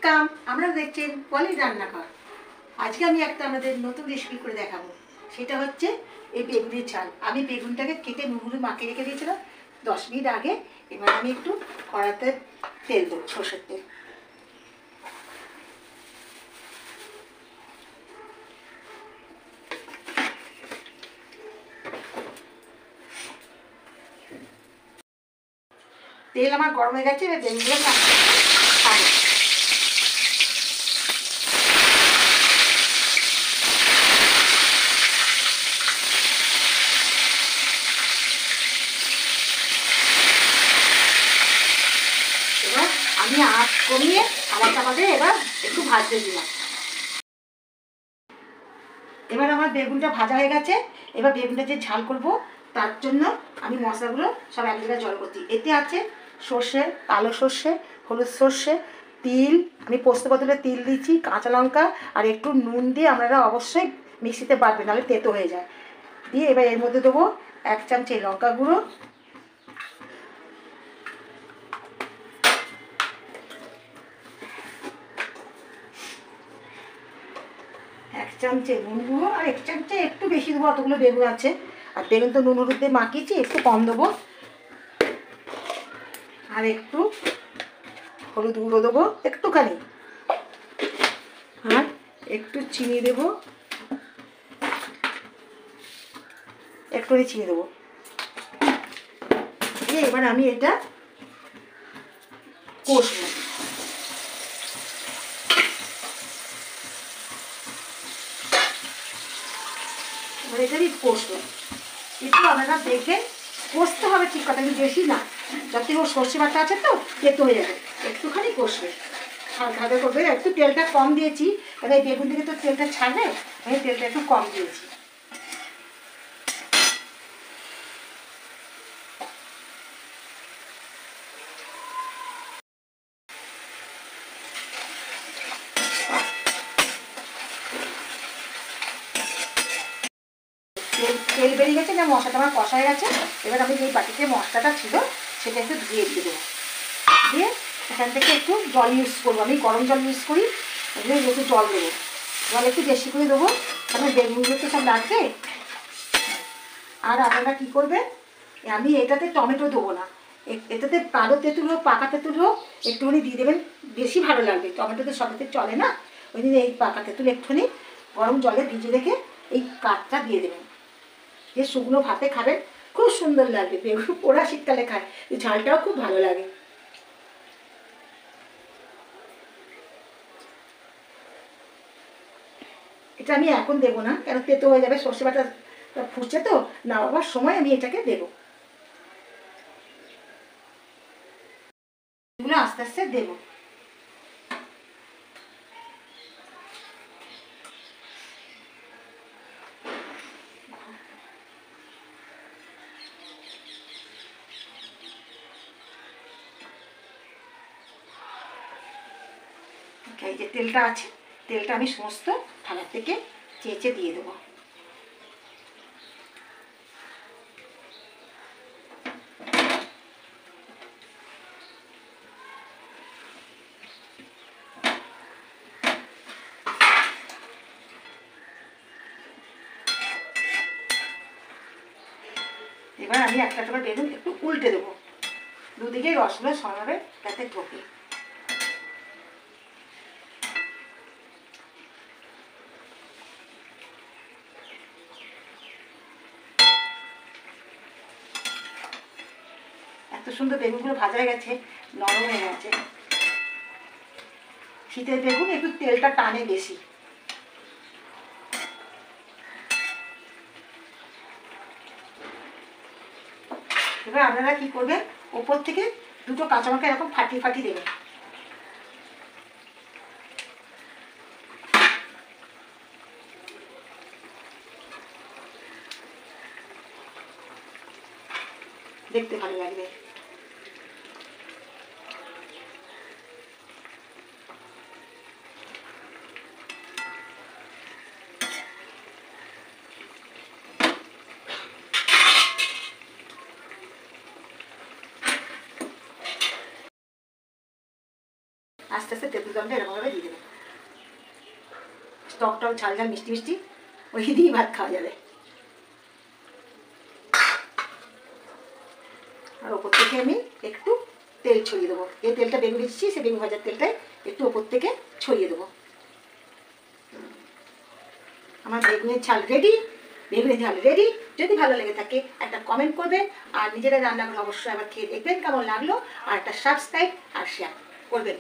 Welcome. আপনারা দেখছেন পলির রান্নাঘর। আজকে আমি একটা আমাদের নতুন রেসিপি করে দেখাবো। সেটা হচ্ছে এই বেগুনের ঝাল। আমি বেগুনটাকে কেটে নুন মাখিয়ে রেখে দিয়েছিলাম 10 মিনিট আগে। এবার আমি একটু কড়াতে তেল দেবো, সরষের তেল। তেল আমার গরম হয়ে গেছে, এবার বেগুনগুলো ছাড়বো। এবার আমি আঁচ কমিয়ে আবার চাপাতে এবার একটু ভাজতে দিলাম। এবার আমার বেগুনটা ভাজা হয়ে গেছে। এবার বেগুনটা যে ঝাল করব তার জন্য আমি মশলাগুলো সব এক জায়গায় জল করছি। এতে আছে সর্ষে, কালো সর্ষে, হলুদ সর্ষে, তিল, আমি পোস্ত বদলে তিল দিচ্ছি, কাঁচা লঙ্কা আর একটু নুন দিয়ে আপনারা অবশ্যই মিক্সিতে বাটবেন, নাহলে তেতো হয়ে যায়। দিয়ে এবার এর মধ্যে দেবো 1 চামচ লঙ্কা গুঁড়ো, এক চামচে নুন গুঁড়ো, আর 1 চামচে একটু বেশি দেবো, অতগুলো বেগুন আছে। আর বেগুন তো নুন হলুদ দিয়ে মাখিয়েছি, একটু কম দেবো। আর একটু হলুদ গুঁড়ো দেবো একটুখানি, আর একটু চিনি দেবো, একটুখানি চিনি দেবো। দিয়ে এবার আমি এটা কষবো। এবার এটা আমি কষবো, একটু আপনারা দেখে কষতে হবে, ঠিক কথা, কিন্তু বেশি না, যাতে ওর সর্ষে বাটা আছে তো তেতো হয়ে যাবে। একটুখানি কষবে, হালকা করবে। একটু তেলটা কম দিয়েছি, কারণ এই বেগুন থেকে তো তেলটা ছাড়বে, আমি তেলটা একটু কম দিয়েছি। তেল বেরিয়ে গেছে, না মশলাটা আমার কষা হয়ে গেছে। এবার আমি যেই বাটিতে মশলাটা ছিল সেটা একটু দিয়ে দেবো। দিয়ে এখান থেকে একটু জল ইউজ করবো, আমি গরম জল ইউজ করি, ওই জন্য একটু জল দেবো। জল একটু বেশি করে দেবো, কারণ বেগুনগুলো তো সব লাগবে। আর আপনারা কী করবেন, আমি এটাতে টমেটো দেবো না, এটাতে কালো তেঁতুল হোক পাকা তেঁতুল হোক একটুখানি দিয়ে দেবেন, বেশি ভালো লাগবে। টমেটো তো সবাইতে চলে না, ওই জন্য এই পাকা তেঁতুল একটুখানি গরম জলে ভিজে রেখে এই কাঠটা দিয়ে দেবেন। যে শুকনো ভাতে খাবেন, খুব সুন্দর লাগবে। বেগুন পোড়া শীতকালে খায়, এই ঝালটাও খুব ভালো লাগে। এটা আমি এখন দেবো না, কেন তেতো হয়ে যাবে, সর্ষে বাটা ফুটছে তো, নামাবার সময় আমি এটাকে দেবো। এগুলো আস্তে আস্তে দেবো। এই যে তেলটা আছে, তেলটা আমি সমস্ত থালা থেকে চেঁচে দিয়ে দেবো। এবার আমি একটা করে বেগুন একটু উল্টে দেবো, দুদিকে রসগুলো সরাবে যাতে ঢোকে। এত সুন্দর বেগুনগুলো ভাজা হয়ে গেছে, নরম হয়ে গেছে। শীতের বেগুন একটু তেলটা টানে বেশি। এবার আপনারা কি করবেন, ওপর থেকে দুটো কাঁচা লঙ্কা এরকম ফাটিয়ে ফাটিয়ে দেবেন। দেখতে ভালো লাগবে। আস্তে আস্তে তেঁতুল জলটা এরকমভাবে দিয়ে দেবে। টক টক ঝাল ঝাল মিষ্টি মিষ্টি ওই দিয়েই ভাত খাওয়া যাবে। আর ওপর থেকে আমি একটু তেল ছড়িয়ে দেবো। এই তেলটা বেগুন দিচ্ছি, সেই বেগুন ভাজার তেলটাই একটু ওপর থেকে ছড়িয়ে দেবো। আমার বেগুনের ঝাল রেডি। বেগুনের ঝাল রেডি। যদি ভালো লেগে থাকে একটা কমেন্ট করবেন, আর নিজেরা রান্না করে অবশ্যই আবার খেয়ে দেখবেন কেমন লাগলো, আর একটা সাবস্ক্রাইব আর শেয়ার করবেন।